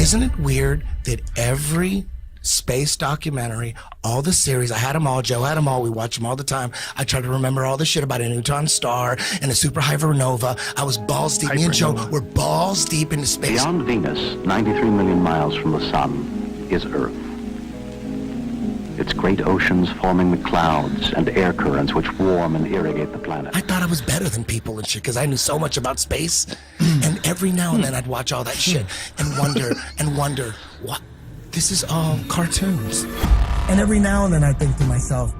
Isn't it weird that every space documentary, all the series, I had them all, Joe had them all, we watch them all the time. I try to remember all the shit about a neutron star and a supernova. I was balls deep, me and Joe were balls deep into space. Beyond Venus, 93 million miles from the sun, is Earth. Its great oceans forming the clouds and air currents which warm and irrigate the planet. I thought I was better than people and shit because I knew so much about space. And every now and then I'd watch all that shit and wonder, what? This is all cartoons. And every now and then I think to myself,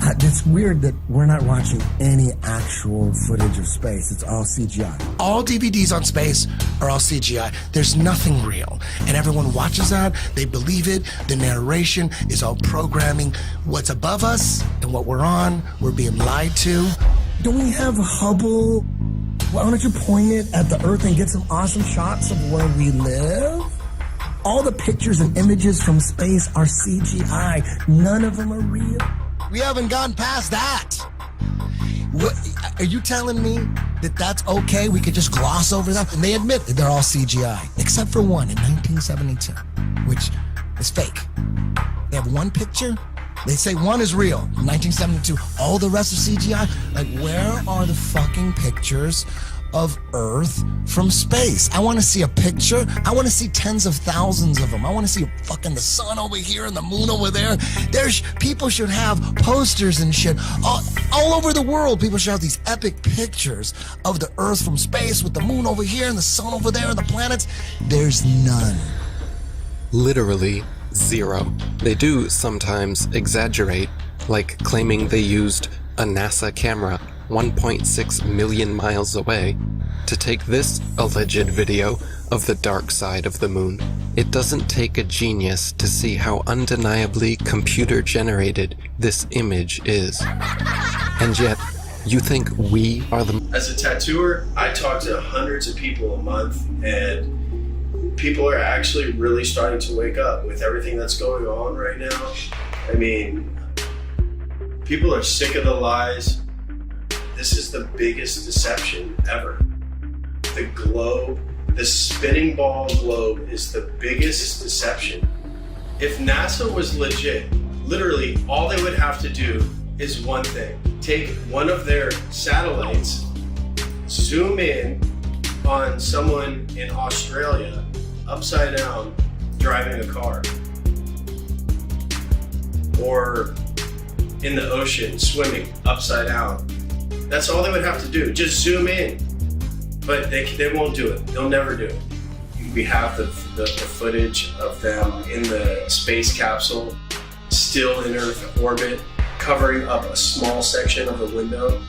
it's weird that we're not watching any actual footage of space. It's all CGI. All DVDs on space are all CGI. There's nothing real. And everyone watches that, they believe it. The narration is all programming. What's above us and what we're on, we're being lied to. Don't we have Hubble? Why don't you point it at the Earth and get some awesome shots of where we live? All the pictures and images from space are CGI. None of them are real. We haven't gone past that. What, are you telling me that that's okay? We could just gloss over that? And they admit that they're all CGI, except for one in 1972, which is fake. They have one picture. They say one is real, 1972. All the rest are CGI. Like, where are the fucking pictures of Earth from space? I want to see a picture. I want to see tens of thousands of them. I want to see fucking the sun over here and the moon over there. People should have posters and shit all over the world. People should have these epic pictures of the Earth from space with the moon over here and the sun over there and the planets. There's none. Literally zero. They do sometimes exaggerate, like claiming they used a NASA camera 1.6 million miles away to take this alleged video of the dark side of the moon. It doesn't take a genius to see how undeniably computer-generated this image is. And yet, you think we are the... As a tattooer, I talk to hundreds of people a month, and people are actually really starting to wake up with everything that's going on right now. I mean, people are sick of the lies. This is the biggest deception ever. The globe, the spinning ball globe is the biggest deception. If NASA was legit, literally all they would have to do is one thing. Take one of their satellites, zoom in on someone in Australia, upside down, driving a car. Or in the ocean, swimming, upside down. That's all they would have to do, just zoom in. But they won't do it, they'll never do it. We have the footage of them in the space capsule, still in Earth orbit, covering up a small section of the window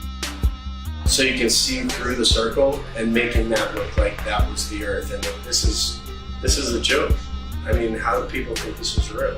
so you can see through the circle and making that look like that was the Earth. And this is a joke. I mean, how do people think this is real?